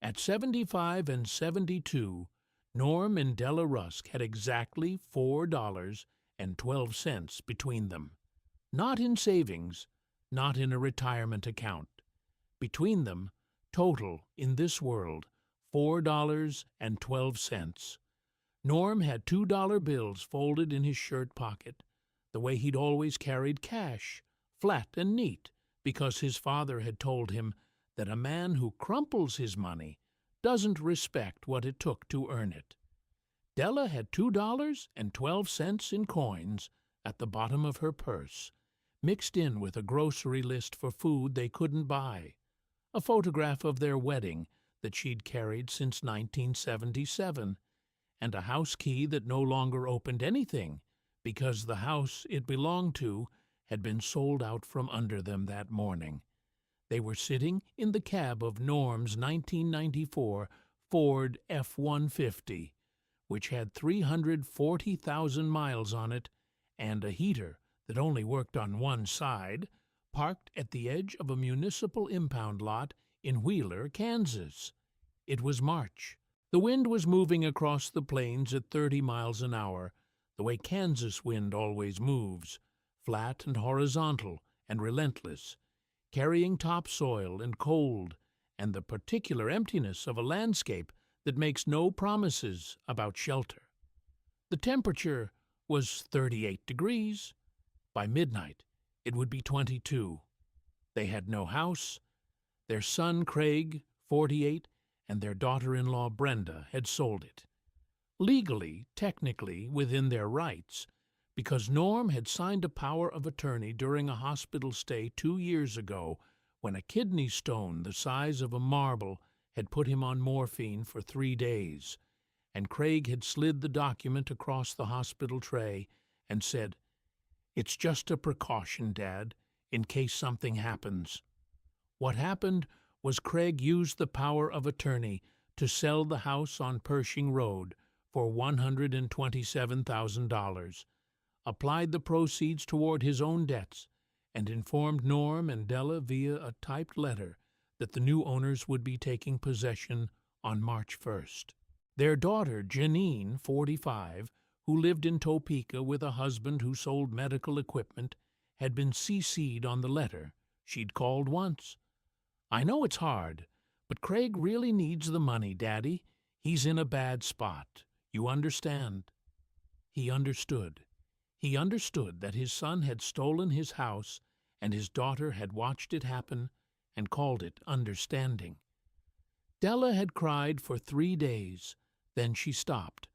At 75 and 72, Norm and Della Rusk had exactly $4.12 between them. Not in savings, not in a retirement account. Between them, total, in this world, $4.12. Norm had $2 bills folded in his shirt pocket, the way he'd always carried cash, flat and neat, because his father had told him that a man who crumples his money doesn't respect what it took to earn it. Della had $2.12 in coins at the bottom of her purse, mixed in with a grocery list for food they couldn't buy, a photograph of their wedding that she'd carried since 1977, and a house key that no longer opened anything because the house it belonged to had been sold out from under them that morning. They were sitting in the cab of Norm's 1994 Ford F-150, which had 340,000 miles on it and a heater that only worked on one side, parked at the edge of a municipal impound lot in Wheeler, Kansas. It was March. The wind was moving across the plains at 30 miles an hour, the way Kansas wind always moves, flat and horizontal and relentless, carrying topsoil and cold and the particular emptiness of a landscape that makes no promises about shelter. The temperature was 38 degrees. By midnight, it would be 22. They had no house. Their son, Craig, 48, and their daughter-in-law, Brenda, had sold it. Legally, technically, within their rights, because Norm had signed a power of attorney during a hospital stay 2 years ago when a kidney stone the size of a marble had put him on morphine for 3 days, and Craig had slid the document across the hospital tray and said, "It's just a precaution, Dad, in case something happens." What happened was Craig used the power of attorney to sell the house on Pershing Road for $127,000, applied the proceeds toward his own debts, and informed Norm and Della via a typed letter that the new owners would be taking possession on March 1st. Their daughter, Janine, 45, who lived in Topeka with a husband who sold medical equipment, had been CC'd on the letter. She'd called once. "I know it's hard, but Craig really needs the money, Daddy. He's in a bad spot. You understand?" He understood. He understood that his son had stolen his house, and his daughter had watched it happen and called it understanding. Della had cried for 3 days. Then she stopped.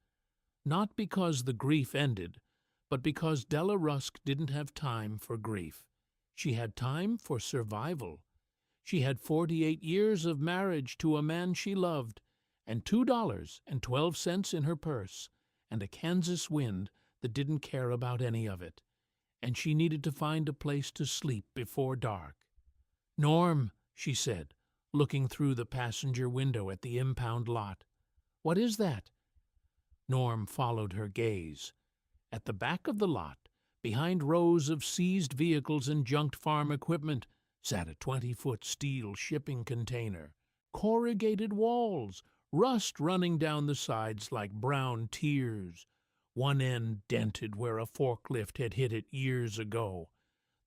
Not because the grief ended, but because Della Rusk didn't have time for grief. She had time for survival. She had 48 years of marriage to a man she loved, and $2.12 in her purse, and a Kansas wind that didn't care about any of it, and she needed to find a place to sleep before dark. "Norm," she said, looking through the passenger window at the impound lot. "What is that?" Norm followed her gaze. At the back of the lot, behind rows of seized vehicles and junked farm equipment, sat a 20-foot steel shipping container. Corrugated walls, rust running down the sides like brown tears, one end dented where a forklift had hit it years ago,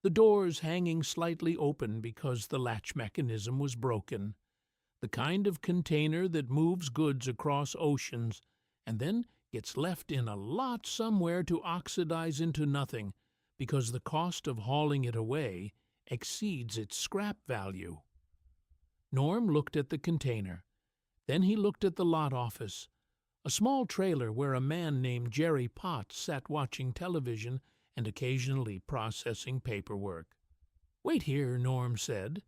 the doors hanging slightly open because the latch mechanism was broken. The kind of container that moves goods across oceans and then gets left in a lot somewhere to oxidize into nothing because the cost of hauling it away exceeds its scrap value. Norm looked at the container. Then he looked at the lot office, a small trailer where a man named Jerry Potts sat watching television and occasionally processing paperwork. "Wait here," Norm said.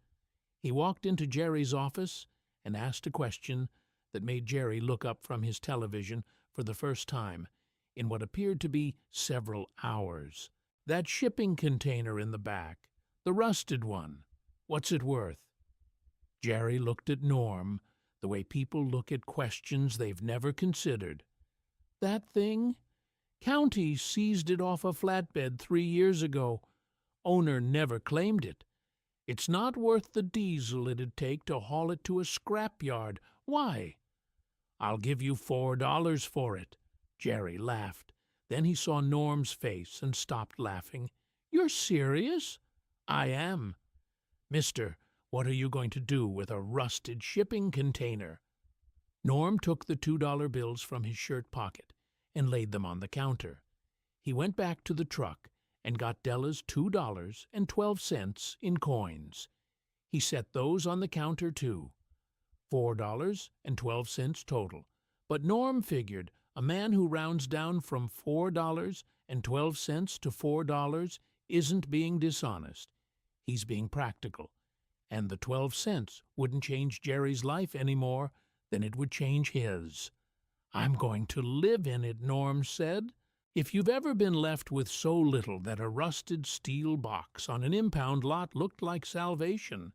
He walked into Jerry's office and asked a question that made Jerry look up from his television for the first time in what appeared to be several hours. "That shipping container in the back, the rusted one, what's it worth?" Jerry looked at Norm the way people look at questions they've never considered. "That thing? County seized it off a flatbed 3 years ago. Owner never claimed it. It's not worth the diesel it'd take to haul it to a scrap yard. Why?" "I'll give you $4 for it." Jerry laughed. Then he saw Norm's face and stopped laughing. "You're serious?" "I am." "Mister, what are you going to do with a rusted shipping container?" Norm took the $2 bills from his shirt pocket and laid them on the counter. He went back to the truck and got Della's $2.12 in coins. He set those on the counter, too. $4.12 total. But Norm figured a man who rounds down from $4.12 to $4 isn't being dishonest. He's being practical. And the 12 cents wouldn't change Jerry's life any more than it would change his. "I'm going to live in it," Norm said. If you've ever been left with so little that a rusted steel box on an impound lot looked like salvation,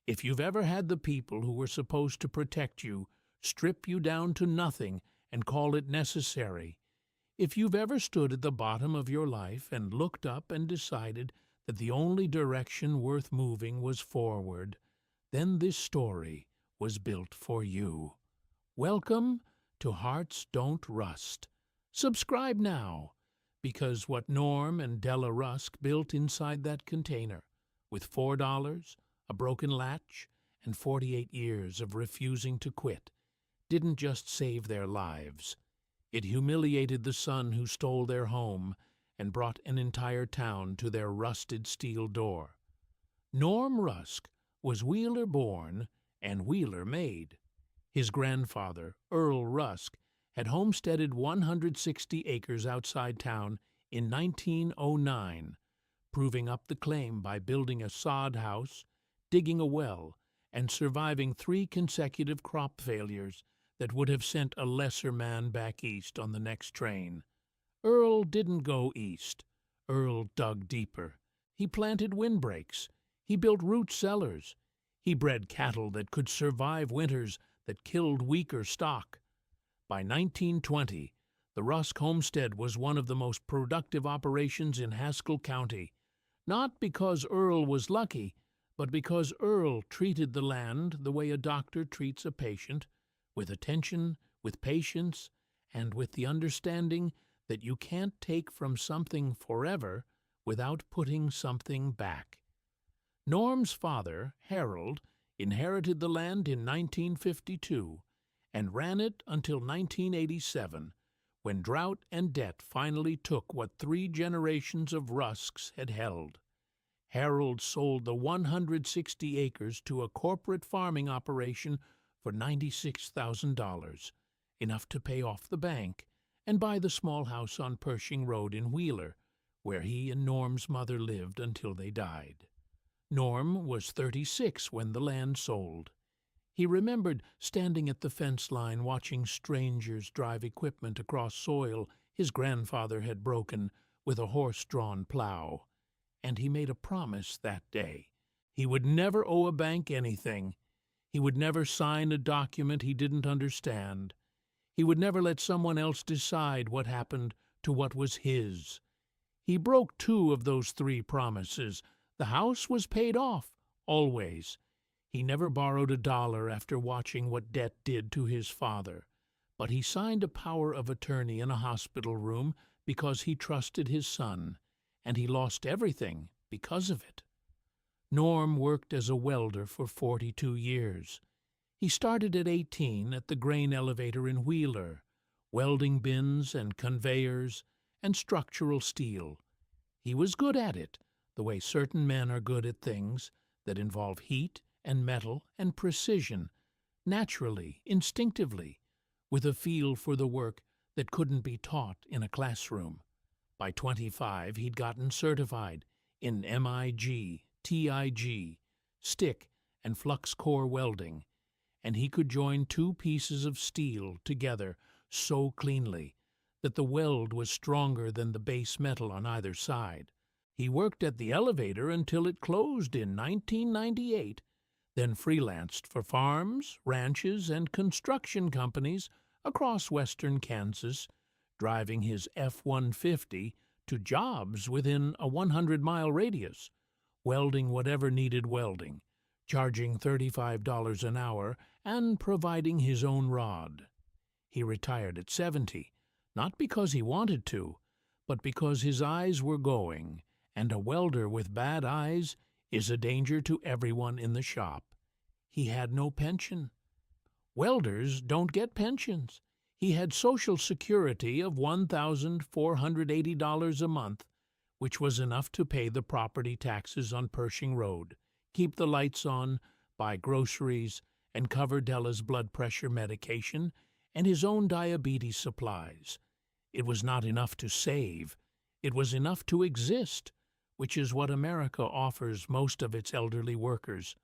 if you've ever had the people who were supposed to protect you strip you down to nothing and call it necessary, if you've ever stood at the bottom of your life and looked up and decided that the only direction worth moving was forward, then this story was built for you. Welcome to Hearts Don't Rust. Subscribe now, because what Norm and Della Rusk built inside that container, with $4, a broken latch, and 48 years of refusing to quit, didn't just save their lives. It humiliated the son who stole their home and brought an entire town to their rusted steel door. Norm Rusk was Wheeler born and Wheeler made. His grandfather, Earl Rusk, had homesteaded 160 acres outside town in 1909, proving up the claim by building a sod house, digging a well, and surviving 3 consecutive crop failures that would have sent a lesser man back east on the next train. Earl didn't go east. Earl dug deeper. He planted windbreaks. He built root cellars. He bred cattle that could survive winters that killed weaker stock. By 1920, the Rusk homestead was one of the most productive operations in Haskell County, not because Earl was lucky, but because Earl treated the land the way a doctor treats a patient, with attention, with patience, and with the understanding that you can't take from something forever without putting something back. Norm's father, Harold, inherited the land in 1952 and ran it until 1987, when drought and debt finally took what 3 generations of Rusks had held. Harold sold the 160 acres to a corporate farming operation for $96,000, enough to pay off the bank and buy the small house on Pershing Road in Wheeler, where he and Norm's mother lived until they died. Norm was 36 when the land sold. He remembered standing at the fence line watching strangers drive equipment across soil his grandfather had broken with a horse-drawn plow, and he made a promise that day. He would never owe a bank anything. He would never sign a document he didn't understand. He would never let someone else decide what happened to what was his. He broke 2 of those 3 promises. The house was paid off, always. He never borrowed $1 after watching what debt did to his father, but he signed a power of attorney in a hospital room because he trusted his son, and he lost everything because of it. Norm worked as a welder for 42 years. He started at 18 at the grain elevator in Wheeler, welding bins and conveyors and structural steel. He was good at it, the way certain men are good at things that involve heat and metal and precision, naturally, instinctively, with a feel for the work that couldn't be taught in a classroom. By 25, he'd gotten certified in MIG, TIG, stick, and flux core welding, and he could join 2 pieces of steel together so cleanly that the weld was stronger than the base metal on either side. He worked at the elevator until it closed in 1998, then freelanced for farms, ranches, and construction companies across western Kansas, driving his F-150 to jobs within a 100-mile radius, welding whatever needed welding, charging $35 an hour and providing his own rod. He retired at 70, not because he wanted to, but because his eyes were going, and a welder with bad eyes is a danger to everyone in the shop. He had no pension. Welders don't get pensions. He had Social Security of $1,480 a month, which was enough to pay the property taxes on Pershing Road, keep the lights on, buy groceries, and cover Della's blood pressure medication and his own diabetes supplies. It was not enough to save. It was enough to exist, which is what America offers most of its elderly workers.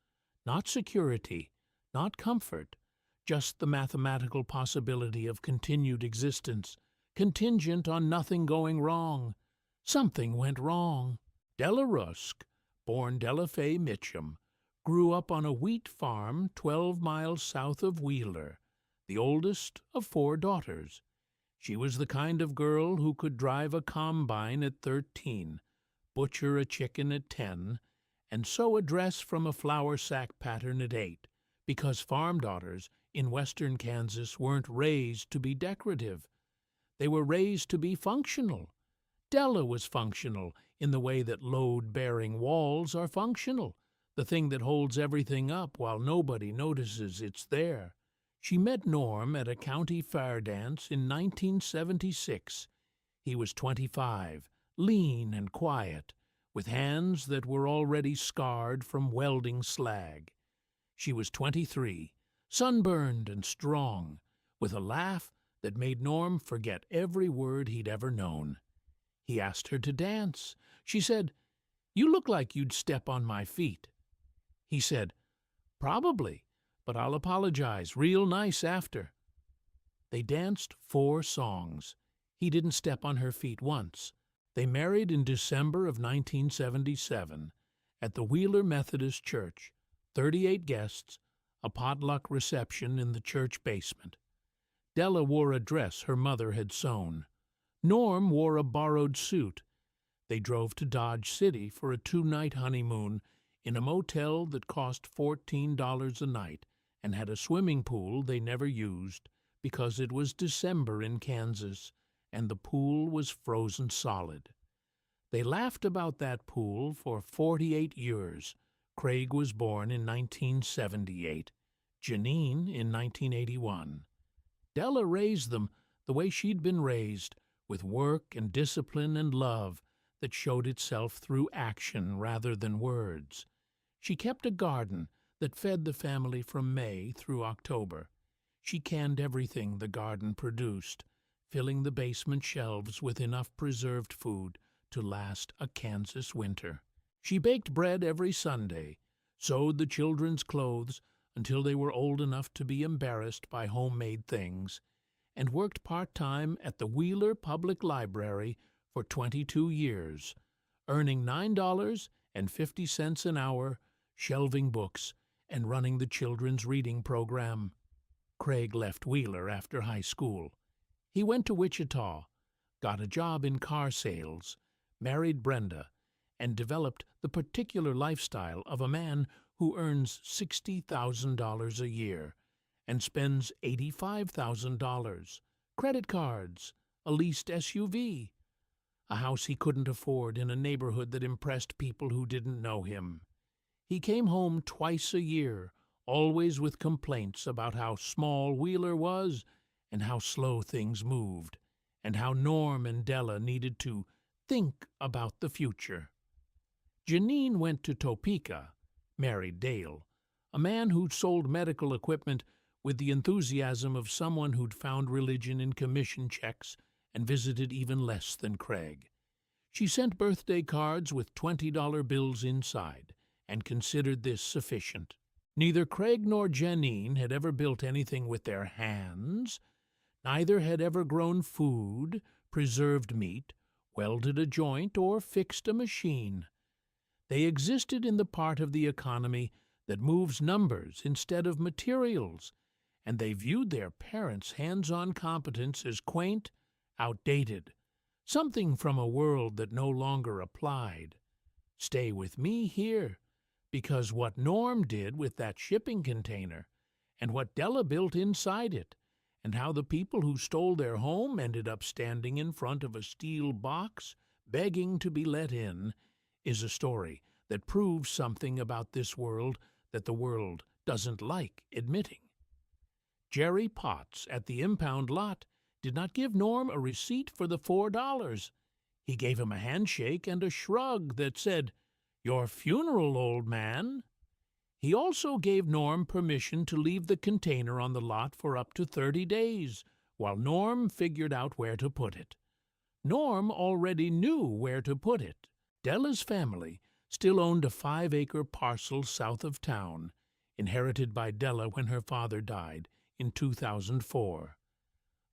Not security, not comfort, just the mathematical possibility of continued existence, contingent on nothing going wrong. Something went wrong. Della Rusk, born Della Fay Mitchum, grew up on a wheat farm 12 miles south of Wheeler, the oldest of 4 daughters. She was the kind of girl who could drive a combine at 13, butcher a chicken at 10, and sew a dress from a flour sack pattern at 8, because farm daughters in western Kansas weren't raised to be decorative. They were raised to be functional. Della was functional in the way that load-bearing walls are functional, the thing that holds everything up while nobody notices it's there. She met Norm at a county fair dance in 1976. He was 25, lean and quiet, with hands that were already scarred from welding slag. She was 23, sunburned and strong, with a laugh that made Norm forget every word he'd ever known. He asked her to dance. She said, "You look like you'd step on my feet." He said, "Probably, but I'll apologize real nice after." They danced 4 songs. He didn't step on her feet once. They married in December of 1977 at the Wheeler Methodist Church, 38 guests, a potluck reception in the church basement. Della wore a dress her mother had sewn. Norm wore a borrowed suit. They drove to Dodge City for a 2-night honeymoon in a motel that cost $14 a night and had a swimming pool they never used because it was December in Kansas and the pool was frozen solid. They laughed about that pool for 48 years. Craig was born in 1978, Janine in 1981. Della raised them the way she'd been raised, with work and discipline and love that showed itself through action rather than words. She kept a garden that fed the family from May through October. She canned everything the garden produced, filling the basement shelves with enough preserved food to last a Kansas winter. She baked bread every Sunday, sewed the children's clothes until they were old enough to be embarrassed by homemade things, and worked part-time at the Wheeler Public Library for 22 years, earning $9.50 an hour, shelving books, and running the children's reading program. Craig left Wheeler after high school. He went to Wichita, got a job in car sales, married Brenda, and developed the particular lifestyle of a man who earns $60,000 a year and spends $85,000, credit cards, a leased SUV, a house he couldn't afford in a neighborhood that impressed people who didn't know him. He came home twice a year, always with complaints about how small Wheeler was and how slow things moved, and how Norm and Della needed to think about the future. Janine went to Topeka, married Dale, a man who'd sold medical equipment with the enthusiasm of someone who'd found religion in commission checks and visited even less than Craig. She sent birthday cards with $20 bills inside and considered this sufficient. Neither Craig nor Janine had ever built anything with their hands. Neither had ever grown food, preserved meat, welded a joint, or fixed a machine. They existed in the part of the economy that moves numbers instead of materials, and they viewed their parents' hands-on competence as quaint, outdated, something from a world that no longer applied. Stay with me here. because what Norm did with that shipping container, and what Della built inside it, and how the people who stole their home ended up standing in front of a steel box, begging to be let in, is a story that proves something about this world that the world doesn't like admitting. Jerry Potts at the impound lot did not give Norm a receipt for the $4. He gave him a handshake and a shrug that said, "Your funeral, old man." He also gave Norm permission to leave the container on the lot for up to 30 days, while Norm figured out where to put it. Norm already knew where to put it. Della's family still owned a 5-acre parcel south of town, inherited by Della when her father died in 2004.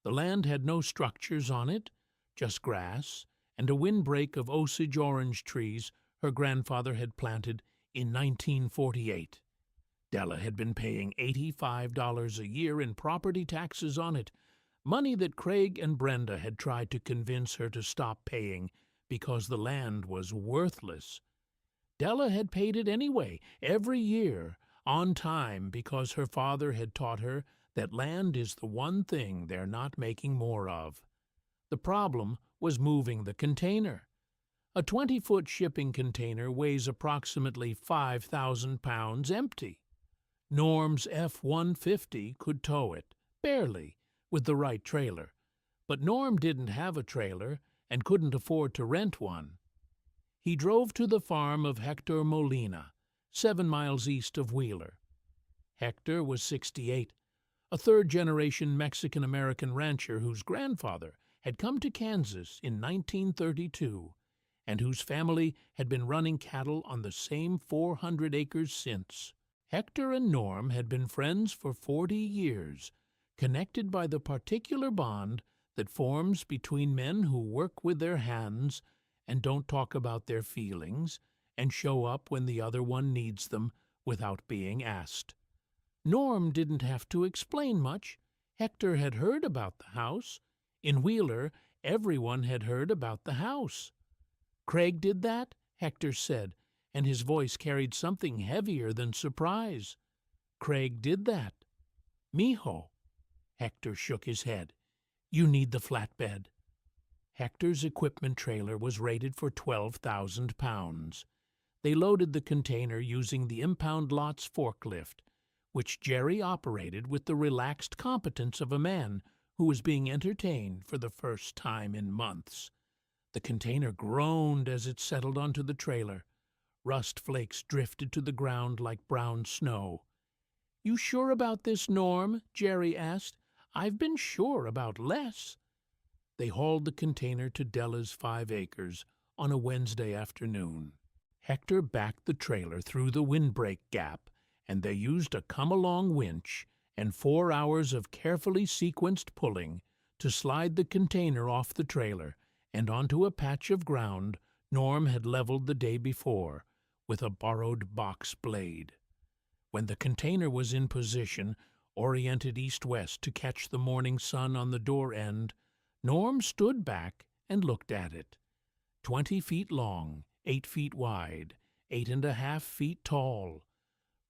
The land had no structures on it, just grass and a windbreak of Osage orange trees her grandfather had planted in 1948. Della had been paying $85 a year in property taxes on it, money that Craig and Brenda had tried to convince her to stop paying because the land was worthless. Della had paid it anyway, every year, on time, because her father had taught her that land is the one thing they're not making more of. The problem was moving the container. A 20-foot shipping container weighs approximately 5,000 pounds empty. Norm's F-150 could tow it, barely, with the right trailer. But Norm didn't have a trailer and couldn't afford to rent one. He drove to the farm of Hector Molina, 7 miles east of Wheeler. Hector was 68, a third-generation Mexican-American rancher whose grandfather had come to Kansas in 1932 and whose family had been running cattle on the same 400 acres since. Hector and Norm had been friends for 40 years, connected by the particular bond that forms between men who work with their hands and don't talk about their feelings and show up when the other one needs them without being asked. Norm didn't have to explain much. Hector had heard about the house. In Wheeler, everyone had heard about the house. "Craig did that?" Hector said, and his voice carried something heavier than surprise. "Craig did that." "Mijo." Hector shook his head. "You need the flatbed." Hector's equipment trailer was rated for 12,000 pounds. They loaded the container using the impound lot's forklift, which Jerry operated with the relaxed competence of a man who was being entertained for the first time in months. The container groaned as it settled onto the trailer. Rust flakes drifted to the ground like brown snow. "You sure about this, Norm?" Jerry asked. "I've been sure about less." They hauled the container to Della's 5 acres on a Wednesday afternoon. Hector backed the trailer through the windbreak gap, and they used a come-along winch and 4 hours of carefully sequenced pulling to slide the container off the trailer and onto a patch of ground Norm had leveled the day before with a borrowed box blade. When the container was in position, oriented east-west to catch the morning sun on the door end, Norm stood back and looked at it. 20 feet long, 8 feet wide, 8.5 feet tall.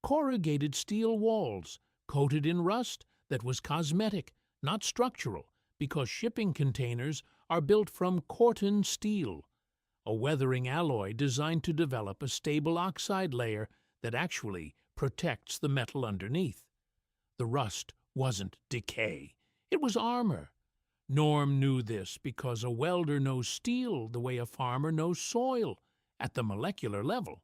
Corrugated steel walls, coated in rust that was cosmetic, not structural, because shipping containers are built from Corten steel, a weathering alloy designed to develop a stable oxide layer that actually protects the metal underneath. The rust wasn't decay. It was armor. Norm knew this because a welder knows steel the way a farmer knows soil, at the molecular level.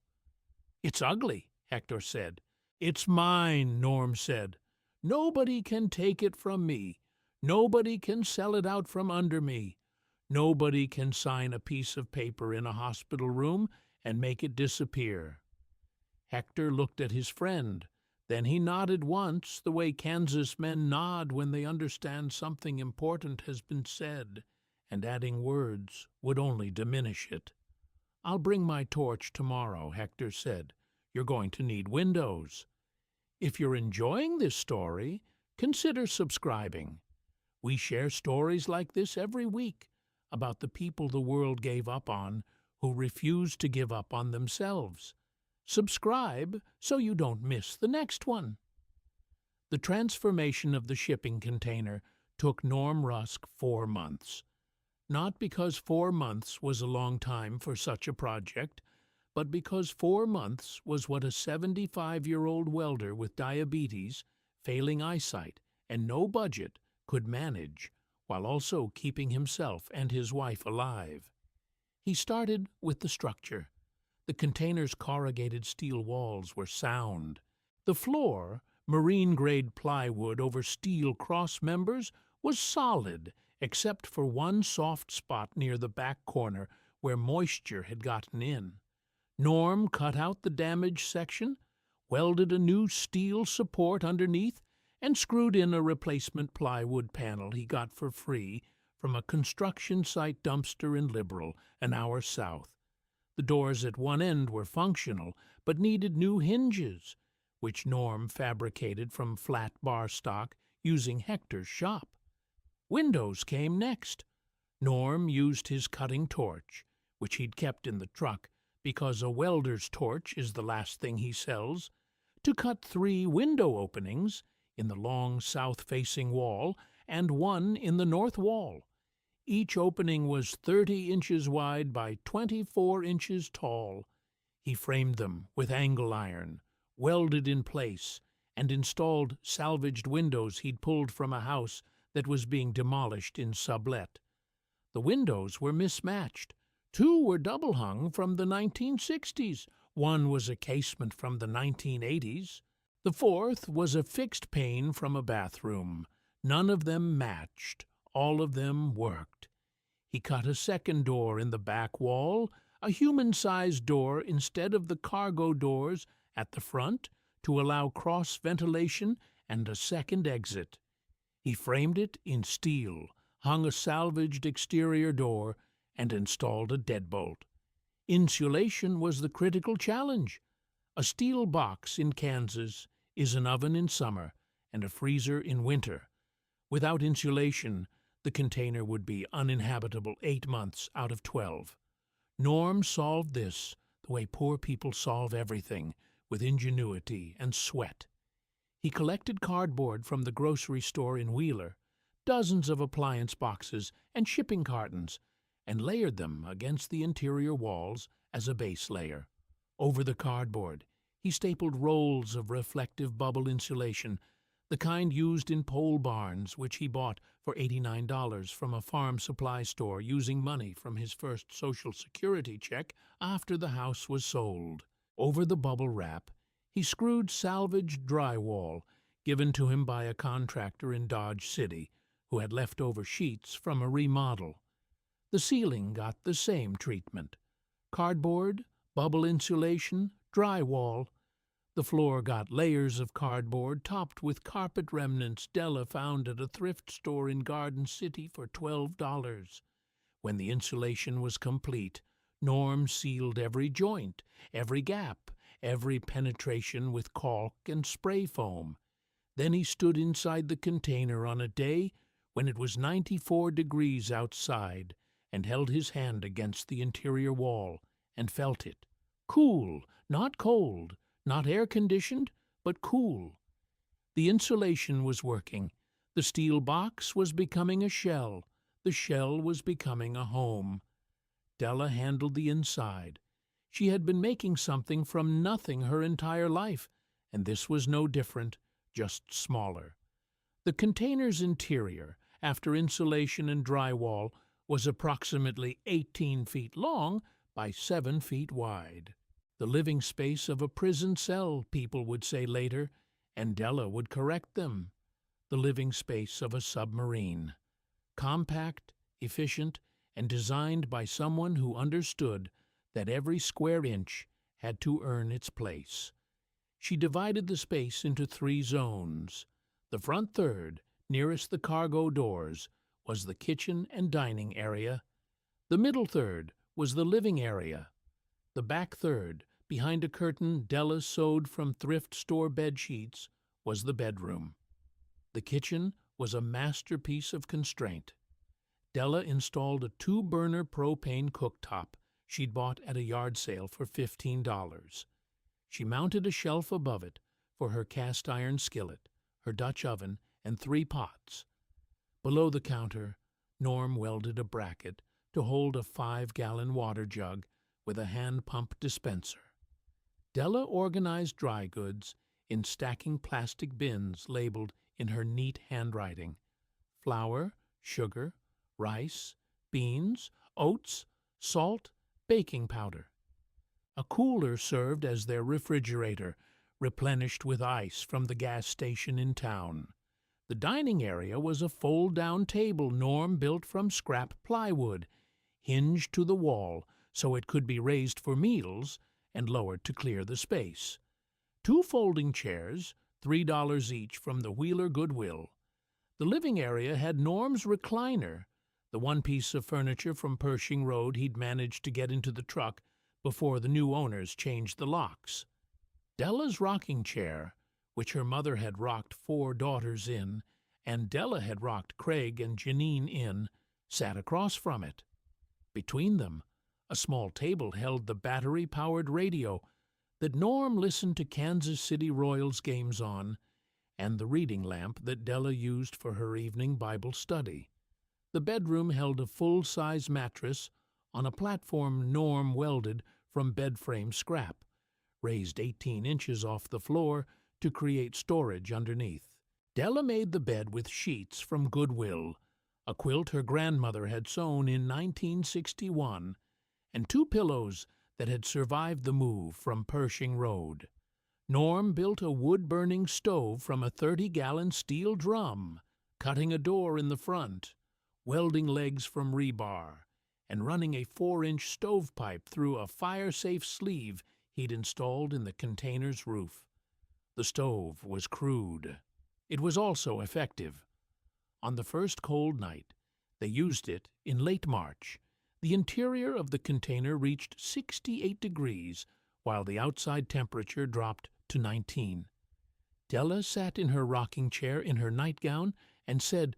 "It's ugly," Hector said. "It's mine," Norm said. "Nobody can take it from me. Nobody can sell it out from under me. Nobody can sign a piece of paper in a hospital room and make it disappear." Hector looked at his friend. Then he nodded once, the way Kansas men nod when they understand something important has been said, and adding words would only diminish it. "I'll bring my torch tomorrow," Hector said. "You're going to need windows." If you're enjoying this story, consider subscribing. We share stories like this every week about the people the world gave up on who refused to give up on themselves. Subscribe so you don't miss the next one. The transformation of the shipping container took Norm Rusk 4 months. Not because 4 months was a long time for such a project, but because 4 months was what a 75-year-old welder with diabetes, failing eyesight, and no budget could manage, while also keeping himself and his wife alive. He started with the structure. The container's corrugated steel walls were sound. The floor, marine-grade plywood over steel cross members, was solid, except for one soft spot near the back corner where moisture had gotten in. Norm cut out the damaged section, welded a new steel support underneath, and screwed in a replacement plywood panel he got for free from a construction site dumpster in Liberal, an hour south. The doors at one end were functional, but needed new hinges, which Norm fabricated from flat bar stock using Hector's shop. Windows came next. Norm used his cutting torch, which he'd kept in the truck because a welder's torch is the last thing he sells, to cut 3 window openings in the long south-facing wall and one in the north wall. Each opening was 30 inches wide by 24 inches tall. He framed them with angle iron, welded in place, and installed salvaged windows he'd pulled from a house that was being demolished in sublet. The windows were mismatched. 2 were double-hung from the 1960s. 1 was a casement from the 1980s. The 4th was a fixed pane from a bathroom. None of them matched. All of them worked. He cut a second door in the back wall, a human-sized door instead of the cargo doors at the front to allow cross-ventilation and a second exit. He framed it in steel, hung a salvaged exterior door, and installed a deadbolt. Insulation was the critical challenge. A steel box in Kansas is an oven in summer and a freezer in winter. Without insulation, the container would be uninhabitable 8 months out of 12. Norm solved this the way poor people solve everything, with ingenuity and sweat. He collected cardboard from the grocery store in Wheeler, dozens of appliance boxes and shipping cartons, and layered them against the interior walls as a base layer. Over the cardboard, he stapled rolls of reflective bubble insulation, the kind used in pole barns, which he bought for $89 from a farm supply store using money from his first Social Security check after the house was sold. Over the bubble wrap, he screwed salvaged drywall given to him by a contractor in Dodge City who had leftover sheets from a remodel. The ceiling got the same treatment. Cardboard, bubble insulation, drywall. The floor got layers of cardboard topped with carpet remnants Della found at a thrift store in Garden City for $12. When the insulation was complete, Norm sealed every joint, every gap, every penetration with caulk and spray foam. Then he stood inside the container on a day when it was 94 degrees outside and held his hand against the interior wall and felt it. Cool, not cold, not air-conditioned, but cool. The insulation was working. The steel box was becoming a shell. The shell was becoming a home. Della handled the inside. She had been making something from nothing her entire life, and this was no different, just smaller. The container's interior, after insulation and drywall, was approximately 18 feet long by 7 feet wide. The living space of a prison cell, people would say later, and Della would correct them. The living space of a submarine. Compact, efficient, and designed by someone who understood that every square inch had to earn its place. She divided the space into 3 zones. The front third, nearest the cargo doors, was the kitchen and dining area. The middle third was the living area. The back third, behind a curtain Della sewed from thrift store bed sheets, was the bedroom. The kitchen was a masterpiece of constraint. Della installed a 2-burner propane cooktop she'd bought at a yard sale for $15. She mounted a shelf above it for her cast-iron skillet, her Dutch oven, and 3 pots. Below the counter, Norm welded a bracket to hold a 5-gallon water jug with a hand-pump dispenser. Della organized dry goods in stacking plastic bins labeled in her neat handwriting: flour, sugar, rice, beans, oats, salt, baking powder. A cooler served as their refrigerator, replenished with ice from the gas station in town. The dining area was a fold-down table Norm built from scrap plywood, hinged to the wall so it could be raised for meals and lowered to clear the space. 2 folding chairs, $3 each from the Wheeler Goodwill. The living area had Norm's recliner, the one piece of furniture from Pershing Road he'd managed to get into the truck before the new owners changed the locks. Della's rocking chair, which her mother had rocked 4 daughters in, and Della had rocked Craig and Janine in, sat across from it. Between them, a small table held the battery-powered radio that Norm listened to Kansas City Royals games on, and the reading lamp that Della used for her evening Bible study. The bedroom held a full-size mattress on a platform Norm welded from bed-frame scrap, raised 18 inches off the floor to create storage underneath. Della made the bed with sheets from Goodwill, a quilt her grandmother had sewn in 1961, and 2 pillows that had survived the move from Pershing Road. Norm built a wood-burning stove from a 30-gallon steel drum, cutting a door in the front, welding legs from rebar, and running a 4-inch stovepipe through a fire-safe sleeve he'd installed in the container's roof. The stove was crude. It was also effective. On the first cold night, they used it in late March. The interior of the container reached 68 degrees, while the outside temperature dropped to 19. Della sat in her rocking chair in her nightgown and said,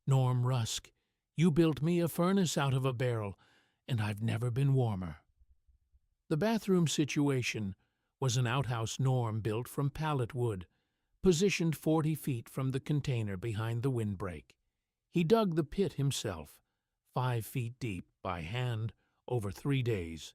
"Norm Rusk, you built me a furnace out of a barrel, and I've never been warmer." The bathroom situation was an outhouse Norm built from pallet wood, positioned 40 feet from the container behind the windbreak. He dug the pit himself, 5 feet deep, by hand, over 3 days,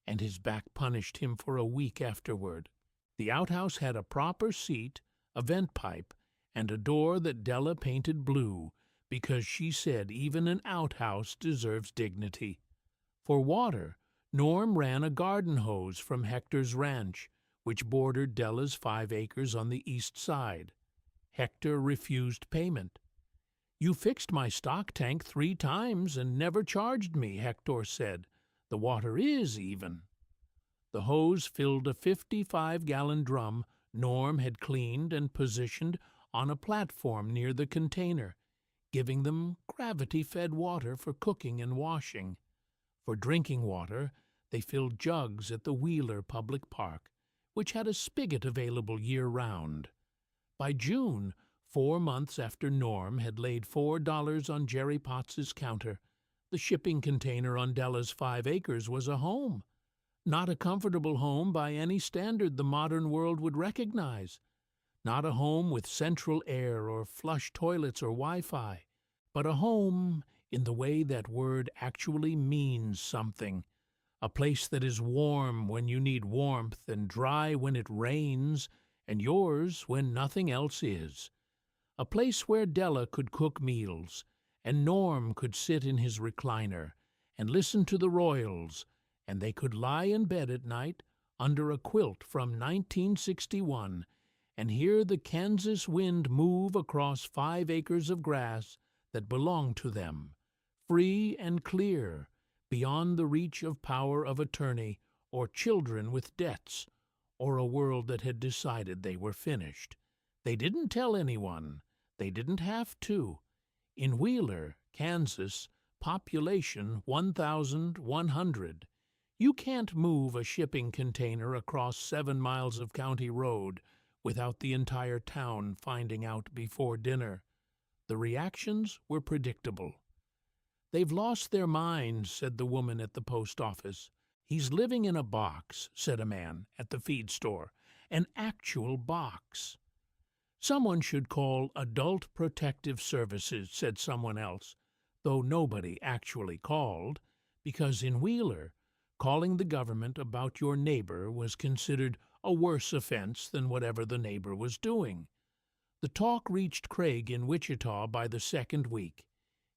and his back punished him for a week afterward. The outhouse had a proper seat, a vent pipe, and a door that Della painted blue, because she said even an outhouse deserves dignity. For water, Norm ran a garden hose from Hector's ranch, which bordered Della's 5 acres on the east side. Hector refused payment. "You fixed my stock tank 3 times and never charged me," Hector said. "The water is even." The hose filled a 55-gallon drum Norm had cleaned and positioned on a platform near the container, giving them gravity-fed water for cooking and washing. For drinking water, they filled jugs at the Wheeler Public Park, which had a spigot available year-round. By June, 4 months after Norm had laid $4 on Jerry Potts's counter, the shipping container on Della's 5 acres was a home. Not a comfortable home by any standard the modern world would recognize. Not a home with central air or flush toilets or Wi-Fi, but a home in the way that word actually means something. A place that is warm when you need warmth and dry when it rains, and yours when nothing else is. A place where Della could cook meals, and Norm could sit in his recliner and listen to the Royals, and they could lie in bed at night under a quilt from 1961 and hear the Kansas wind move across 5 acres of grass that belonged to them, free and clear, beyond the reach of power of attorney or children with debts, or a world that had decided they were finished. They didn't tell anyone. They didn't have to. In Wheeler, Kansas, population 1,100. You can't move a shipping container across 7 miles of county road without the entire town finding out before dinner. The reactions were predictable. "They've lost their minds," said the woman at the post office. "He's living in a box," said a man at the feed store. "An actual box." "Someone should call Adult Protective Services," said someone else, though nobody actually called, because in Wheeler, calling the government about your neighbor was considered a worse offense than whatever the neighbor was doing. The talk reached Craig in Wichita by the second week.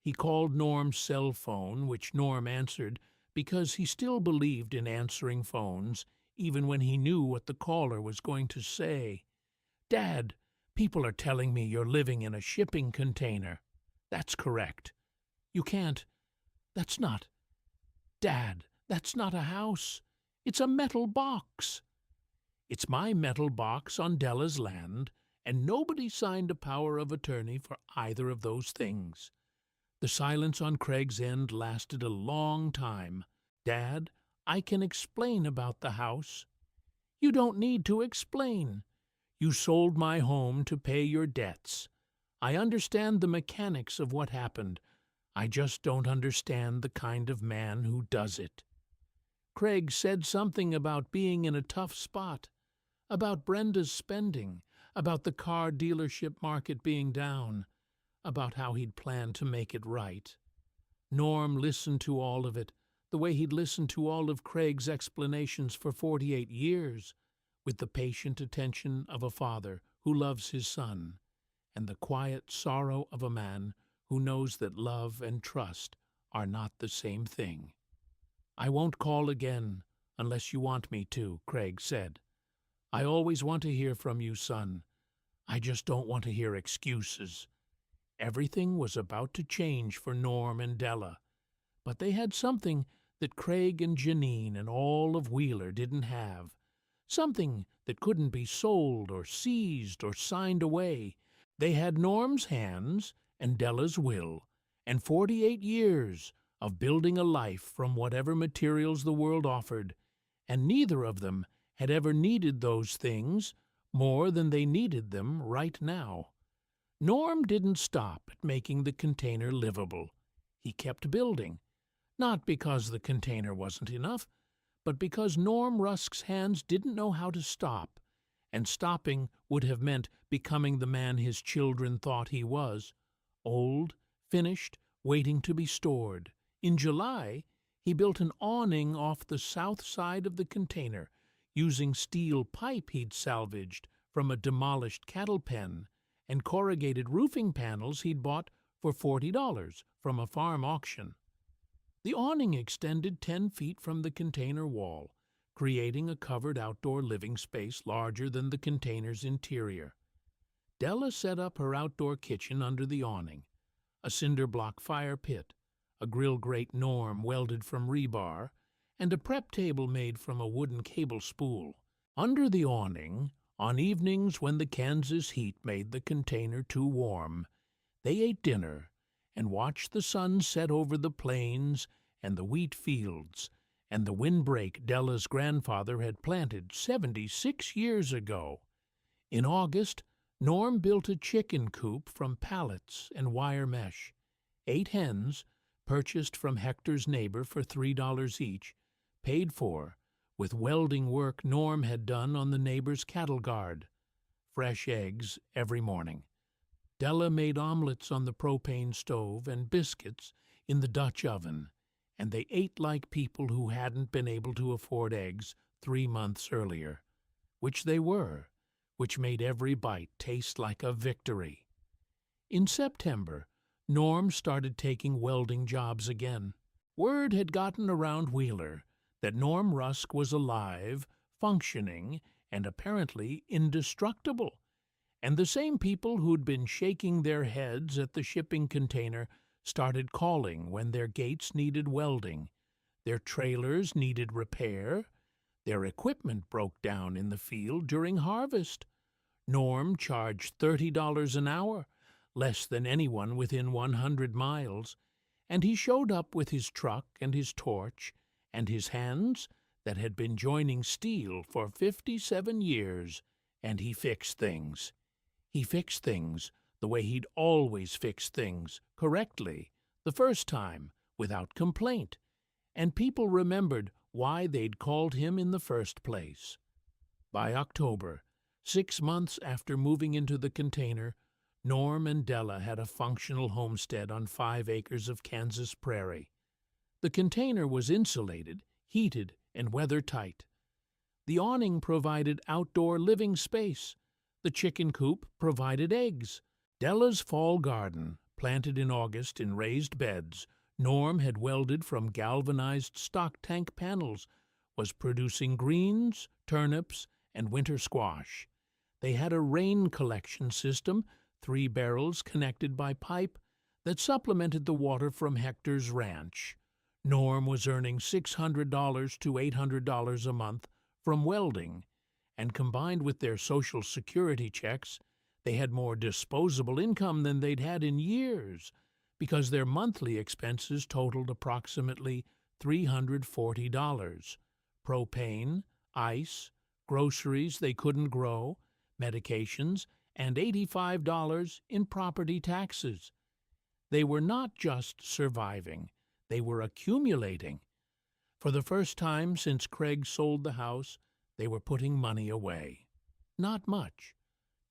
He called Norm's cell phone, which Norm answered because he still believed in answering phones, even when he knew what the caller was going to say. "Dad, people are telling me you're living in a shipping container." "That's correct." "You can't. That's not. Dad, that's not a house. It's a metal box." "It's my metal box on Della's land, and nobody signed a power of attorney for either of those things." The silence on Craig's end lasted a long time. "Dad, I can explain about the house." "You don't need to explain. You sold my home to pay your debts. I understand the mechanics of what happened. I just don't understand the kind of man who does it." Craig said something about being in a tough spot, about Brenda's spending, about the car dealership market being down, about how he'd planned to make it right. Norm listened to all of it, the way he'd listened to all of Craig's explanations for 48 years, with the patient attention of a father who loves his son, and the quiet sorrow of a man who knows that love and trust are not the same thing. "I won't call again unless you want me to," Craig said. "I always want to hear from you, son. I just don't want to hear excuses." Everything was about to change for Norm and Della, but they had something that Craig and Janine and all of Wheeler didn't have, something that couldn't be sold or seized or signed away. They had Norm's hands and Della's will, and 48 years of building a life from whatever materials the world offered, and neither of them had ever needed those things more than they needed them right now. Norm didn't stop at making the container livable. He kept building, not because the container wasn't enough, but because Norm Rusk's hands didn't know how to stop, and stopping would have meant becoming the man his children thought he was, old, finished, waiting to be stored. In July, he built an awning off the south side of the container, using steel pipe he'd salvaged from a demolished cattle pen, and corrugated roofing panels he'd bought for $40 from a farm auction. The awning extended 10 feet from the container wall, creating a covered outdoor living space larger than the container's interior. Della set up her outdoor kitchen under the awning, a cinder block fire pit, a grill grate Norm welded from rebar, and a prep table made from a wooden cable spool. Under the awning, on evenings when the Kansas heat made the container too warm, they ate dinner and watched the sun set over the plains and the wheat fields and the windbreak Della's grandfather had planted 76 years ago. In August, Norm built a chicken coop from pallets and wire mesh. 8 hens, purchased from Hector's neighbor for $3 each, paid for with welding work Norm had done on the neighbor's cattle guard. Fresh eggs every morning. Della made omelets on the propane stove and biscuits in the Dutch oven, and they ate like people who hadn't been able to afford eggs 3 months earlier, which they were, which made every bite taste like a victory. In September, Norm started taking welding jobs again. Word had gotten around Wheeler that Norm Rusk was alive, functioning, and apparently indestructible, and the same people who'd been shaking their heads at the shipping container started calling when their gates needed welding, their trailers needed repair, their equipment broke down in the field during harvest. Norm charged $30 an hour, less than anyone within 100 miles, and he showed up with his truck and his torch and his hands that had been joining steel for 57 years, and he fixed things. He fixed things the way he'd always fixed things, correctly, the first time, without complaint, and people remembered why they'd called him in the first place. By October, 6 months after moving into the container, Norm and Della had a functional homestead on 5 acres of Kansas prairie. The container was insulated, heated, and weather-tight. The awning provided outdoor living space. The chicken coop provided eggs. Della's fall garden, planted in August in raised beds, Norm had welded from galvanized stock tank panels, was producing greens, turnips, and winter squash. They had a rain collection system, 3 barrels connected by pipe, that supplemented the water from Hector's ranch. Norm was earning $600 to $800 a month from welding, and combined with their Social Security checks, they had more disposable income than they'd had in years, because their monthly expenses totaled approximately $340. Propane, ice, groceries they couldn't grow, medications, and $85 in property taxes. They were not just surviving, they were accumulating. For the first time since Craig sold the house, they were putting money away. Not much.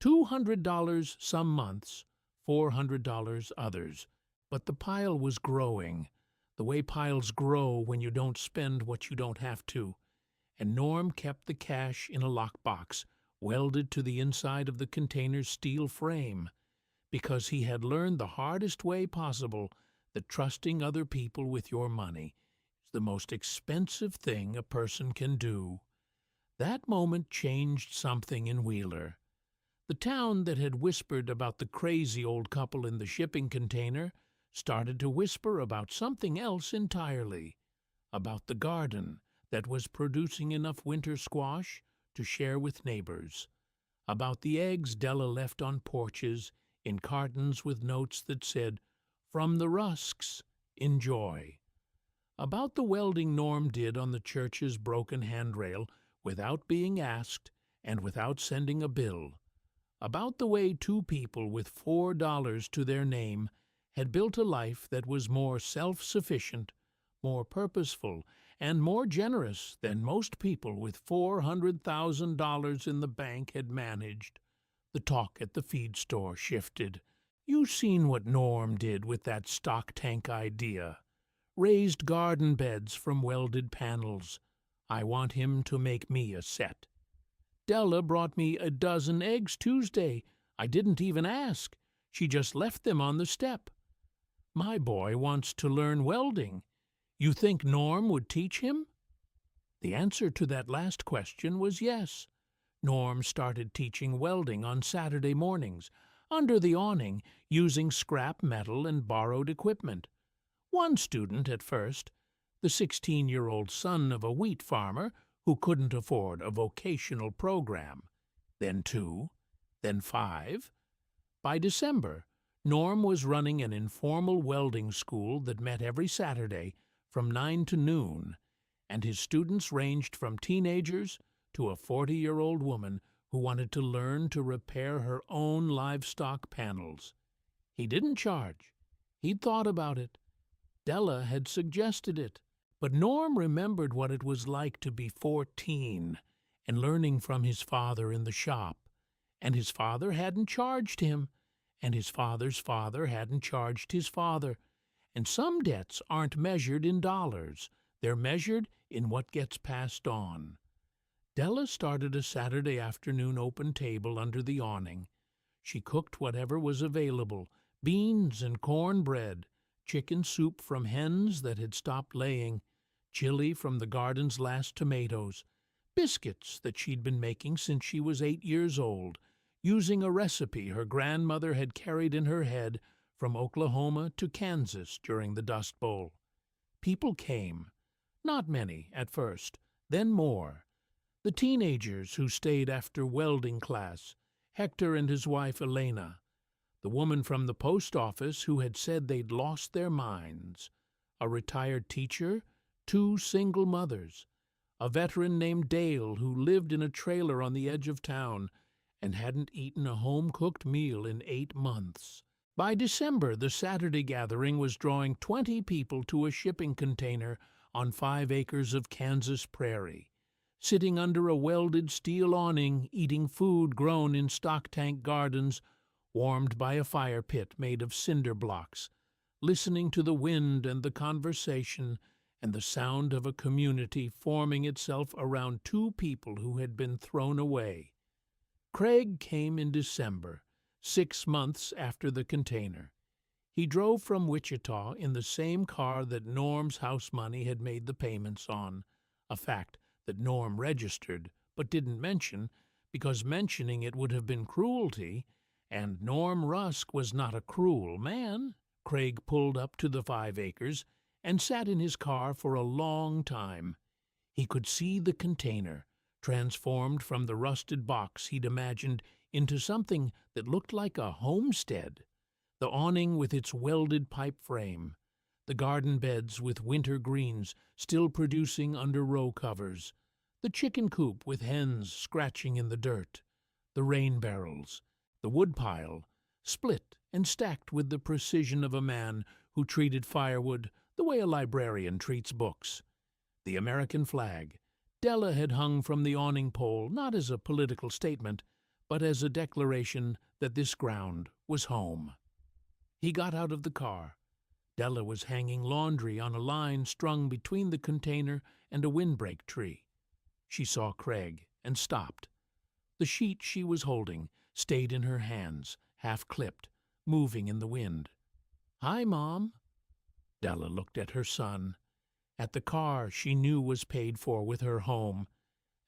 $200 some months, $400 others. But the pile was growing, the way piles grow when you don't spend what you don't have to, and Norm kept the cash in a lockbox, welded to the inside of the container's steel frame, because he had learned the hardest way possible that trusting other people with your money is the most expensive thing a person can do. That moment changed something in Wheeler. The town that had whispered about the crazy old couple in the shipping container started to whisper about something else entirely, about the garden that was producing enough winter squash to share with neighbors, about the eggs Della left on porches in cartons with notes that said, "From the Rusks, enjoy," about the welding Norm did on the church's broken handrail without being asked and without sending a bill, about the way 2 people with $4 to their name had built a life that was more self-sufficient, more purposeful, and more generous than most people with $400,000 in the bank had managed. The talk at the feed store shifted. "You seen what Norm did with that stock tank idea? Raised garden beds from welded panels. I want him to make me a set. Della brought me a dozen eggs Tuesday. I didn't even ask. She just left them on the step. My boy wants to learn welding. You think Norm would teach him?" The answer to that last question was yes. Norm started teaching welding on Saturday mornings, under the awning, using scrap metal and borrowed equipment. One student at first, the 16-year-old son of a wheat farmer who couldn't afford a vocational program. Then 2, then 5. By December, Norm was running an informal welding school that met every Saturday from 9 to noon, and his students ranged from teenagers to a 40-year-old woman who wanted to learn to repair her own livestock panels. He didn't charge. He'd thought about it. Della had suggested it. But Norm remembered what it was like to be 14 and learning from his father in the shop, and his father hadn't charged him, and his father's father hadn't charged his father, and some debts aren't measured in dollars, they're measured in what gets passed on. Della started a Saturday afternoon open table under the awning. She cooked whatever was available, beans and cornbread, chicken soup from hens that had stopped laying, chili from the garden's last tomatoes, biscuits that she'd been making since she was 8 years old, using a recipe her grandmother had carried in her head from Oklahoma to Kansas during the Dust Bowl. People came. Not many at first, then more. The teenagers who stayed after welding class, Hector and his wife Elena, the woman from the post office who had said they'd lost their minds, a retired teacher, 2 single mothers, a veteran named Dale who lived in a trailer on the edge of town and hadn't eaten a home-cooked meal in 8 months. By December, the Saturday gathering was drawing 20 people to a shipping container on 5 acres of Kansas prairie, sitting under a welded steel awning, eating food grown in stock tank gardens, warmed by a fire pit made of cinder blocks, listening to the wind and the conversation and the sound of a community forming itself around 2 people who had been thrown away. Craig came in December, 6 months after the container. He drove from Wichita in the same car that Norm's house money had made the payments on, a fact that Norm registered but didn't mention, because mentioning it would have been cruelty, and Norm Rusk was not a cruel man. Craig pulled up to the 5 acres and sat in his car for a long time. He could see the container, transformed from the rusted box he'd imagined into something that looked like a homestead. The awning with its welded pipe frame, the garden beds with winter greens still producing under row covers, the chicken coop with hens scratching in the dirt, the rain barrels, the woodpile, split and stacked with the precision of a man who treated firewood the way a librarian treats books. The American flag. Della had hung from the awning pole not as a political statement, but as a declaration that this ground was home. He got out of the car. Della was hanging laundry on a line strung between the container and a windbreak tree. She saw Craig and stopped. The sheet she was holding stayed in her hands, half-clipped, moving in the wind. "Hi, Mom." Della looked at her son, at the car she knew was paid for with her home,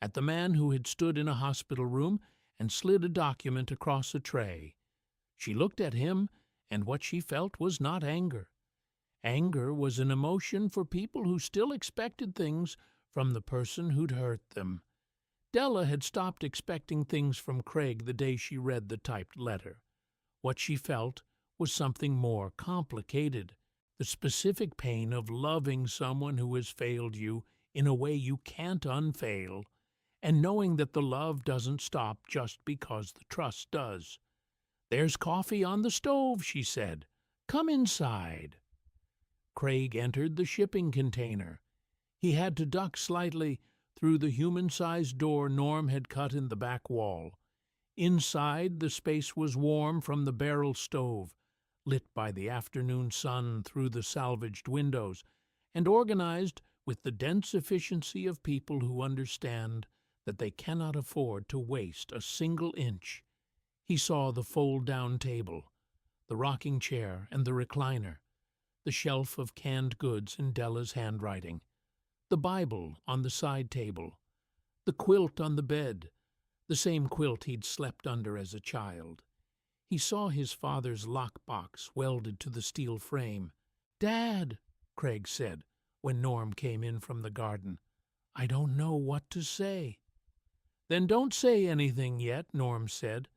at the man who had stood in a hospital room and slid a document across a tray. She looked at him, and what she felt was not anger. Anger was an emotion for people who still expected things from the person who'd hurt them. Della had stopped expecting things from Craig the day she read the typed letter. What she felt was something more complicated, the specific pain of loving someone who has failed you in a way you can't unfail, and knowing that the love doesn't stop just because the trust does. "There's coffee on the stove," she said. "Come inside." Craig entered the shipping container. He had to duck slightly through the human-sized door Norm had cut in the back wall. Inside, the space was warm from the barrel stove, lit by the afternoon sun through the salvaged windows, and organized with the dense efficiency of people who understand that they cannot afford to waste a single inch. He saw the fold-down table, the rocking chair and the recliner, the shelf of canned goods in Della's handwriting, the Bible on the side table, the quilt on the bed, the same quilt he'd slept under as a child. He saw his father's lockbox welded to the steel frame. "Dad," Craig said, when Norm came in from the garden, "I don't know what to say." "Then don't say anything yet," Norm said.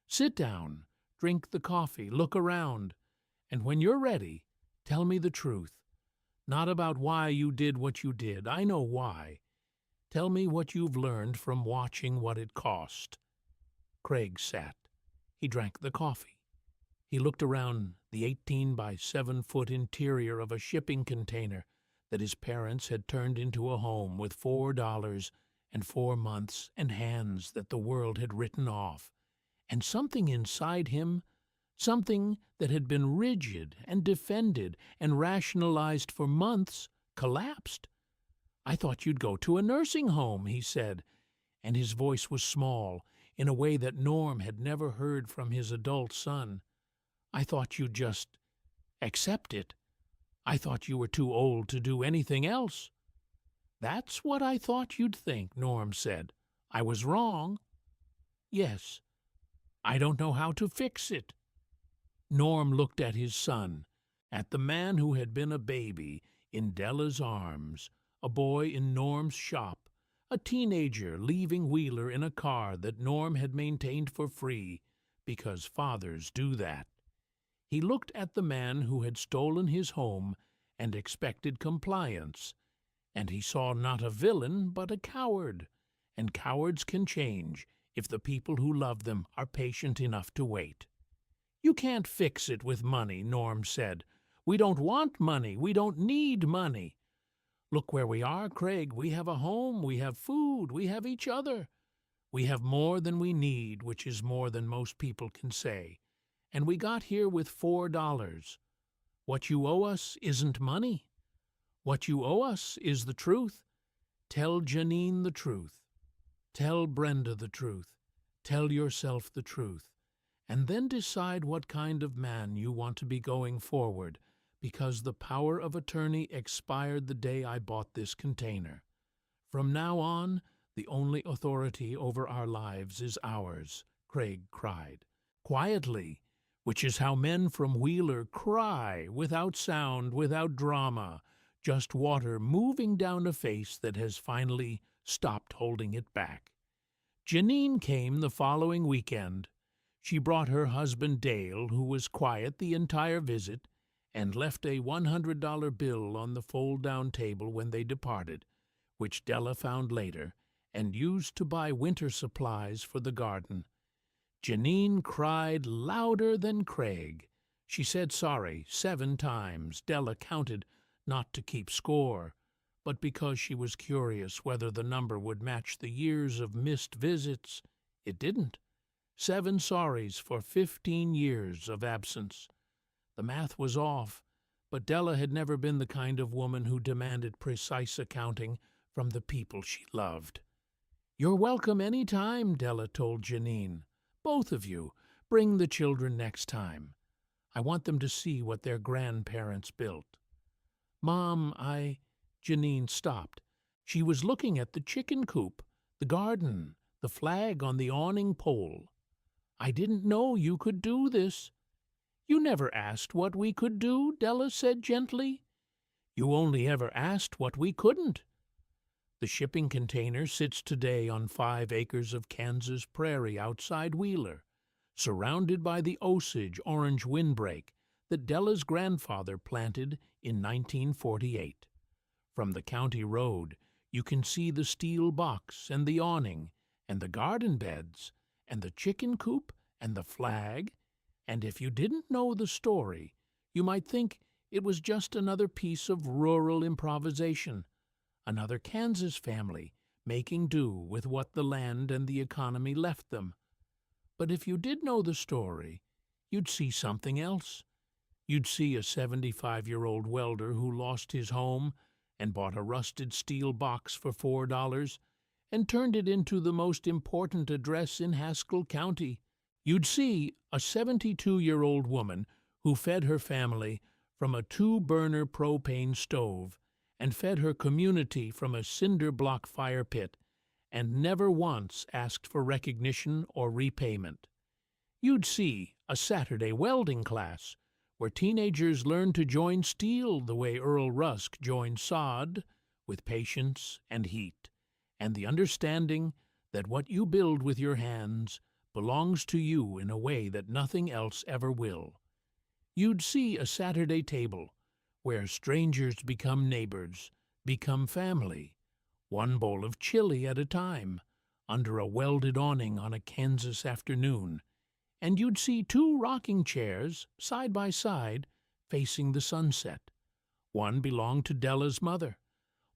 "Sit down, drink the coffee, look around, and when you're ready, tell me the truth. Not about why you did what you did. I know why. Tell me what you've learned from watching what it cost." Craig sat. He drank the coffee. He looked around the 18 by 7 foot interior of a shipping container that his parents had turned into a home with $4 and 4 months and hands that the world had written off. And something inside him, something that had been rigid and defended and rationalized for months, collapsed. "I thought you'd go to a nursing home," he said, and his voice was small, in a way that Norm had never heard from his adult son. "I thought you'd just accept it. I thought you were too old to do anything else." "That's what I thought you'd think," Norm said. "I was wrong." "Yes. I don't know how to fix it." Norm looked at his son, at the man who had been a baby in Della's arms, a boy in Norm's shop, a teenager leaving Wheeler in a car that Norm had maintained for free, because fathers do that. He looked at the man who had stolen his home and expected compliance, and he saw not a villain but a coward, and cowards can change if the people who love them are patient enough to wait. "You can't fix it with money," Norm said. "We don't want money. We don't need money." Look where we are, Craig. We have a home, we have food, we have each other. We have more than we need, which is more than most people can say. And we got here with $4. What you owe us isn't money. What you owe us is the truth. Tell Janine the truth. Tell Brenda the truth. Tell yourself the truth. And then decide what kind of man you want to be going forward, because the power of attorney expired the day I bought this container. From now on, the only authority over our lives is ours, Craig cried, quietly, which is how men from Wheeler cry, without sound, without drama, just water moving down a face that has finally stopped holding it back. Janine came the following weekend. She brought her husband Dale, who was quiet the entire visit, and left a $100 bill on the fold-down table when they departed, which Della found later, and used to buy winter supplies for the garden. Janine cried louder than Craig. She said sorry 7 times. Della counted, not to keep score, but because she was curious whether the number would match the years of missed visits. It didn't. 7 sorries for 15 years of absence. The math was off, but Della had never been the kind of woman who demanded precise accounting from the people she loved. "You're welcome any time," Della told Janine. "Both of you. Bring the children next time. I want them to see what their grandparents built." "Mom, Janine stopped. She was looking at the chicken coop, the garden, the flag on the awning pole. "I didn't know you could do this." "You never asked what we could do," Della said gently. "You only ever asked what we couldn't." The shipping container sits today on 5 acres of Kansas prairie outside Wheeler, surrounded by the Osage orange windbreak that Della's grandfather planted in 1948. From the county road, you can see the steel box and the awning and the garden beds and the chicken coop and the flag, and if you didn't know the story, you might think it was just another piece of rural improvisation, another Kansas family making do with what the land and the economy left them. But if you did know the story, you'd see something else. You'd see a 75-year-old welder who lost his home and bought a rusted steel box for $4 and turned it into the most important address in Haskell County. You'd see a 72-year-old woman who fed her family from a 2-burner propane stove and fed her community from a cinder block fire pit and never once asked for recognition or repayment. You'd see a Saturday welding class where teenagers learned to join steel the way Earl Rusk joined sod, with patience and heat, and the understanding that what you build with your hands belongs to you in a way that nothing else ever will. You'd see a Saturday table where strangers become neighbors, become family, one bowl of chili at a time, under a welded awning on a Kansas afternoon, and you'd see 2 rocking chairs, side by side, facing the sunset. One belonged to Della's mother.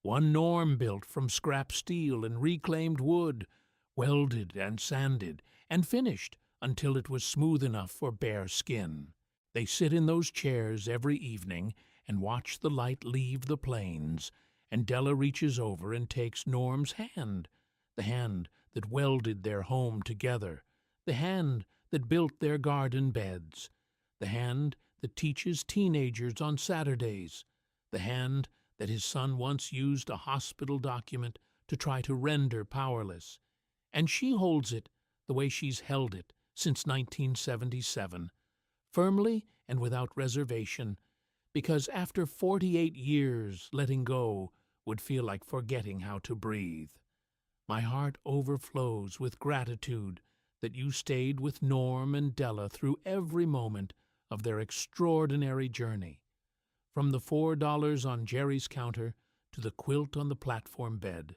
One Norm built from scrap steel and reclaimed wood, welded and sanded, and finished until it was smooth enough for bare skin. They sit in those chairs every evening and watch the light leave the plains, and Della reaches over and takes Norm's hand, the hand that welded their home together, the hand that built their garden beds, the hand that teaches teenagers on Saturdays, the hand that his son once used a hospital document to try to render powerless, and she holds it the way she's held it since 1977, firmly and without reservation, because after 48 years letting go would feel like forgetting how to breathe. My heart overflows with gratitude that you stayed with Norm and Della through every moment of their extraordinary journey, from the $4 on Jerry's counter to the quilt on the platform bed,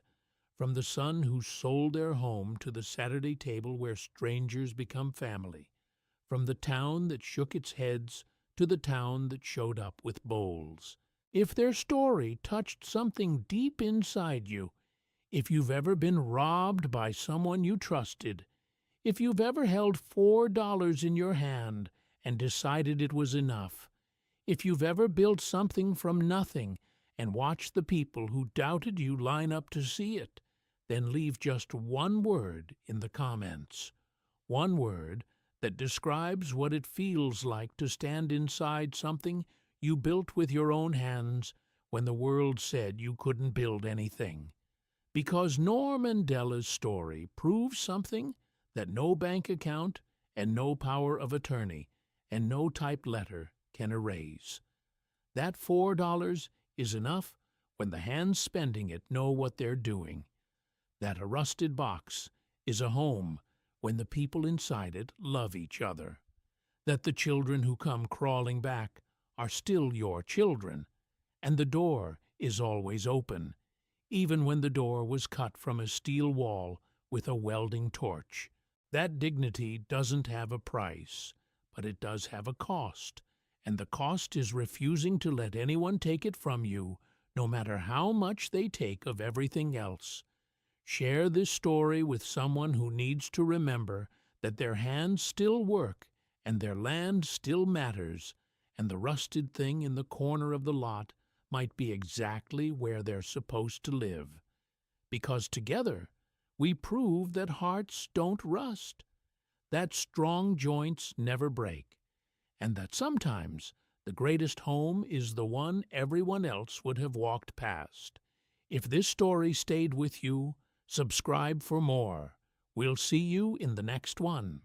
from the son who sold their home to the Saturday table where strangers become family, from the town that shook its heads to the town that showed up with bowls. if their story touched something deep inside you, if you've ever been robbed by someone you trusted, if you've ever held $4 in your hand and decided it was enough, if you've ever built something from nothing and watched the people who doubted you line up to see it, then leave just one word in the comments. One word that describes what it feels like to stand inside something you built with your own hands when the world said you couldn't build anything. Because Norm and Della's story proves something that no bank account and no power of attorney and no typed letter can erase. That $4 is enough when the hands spending it know what they're doing. That a rusted box is a home when the people inside it love each other. That the children who come crawling back are still your children, and the door is always open, even when the door was cut from a steel wall with a welding torch. That dignity doesn't have a price, but it does have a cost, and the cost is refusing to let anyone take it from you, no matter how much they take of everything else. Share this story with someone who needs to remember that their hands still work and their land still matters, and the rusted thing in the corner of the lot might be exactly where they're supposed to live. Because together we prove that hearts don't rust, that strong joints never break, and that sometimes the greatest home is the one everyone else would have walked past. If this story stayed with you, subscribe for more. We'll see you in the next one.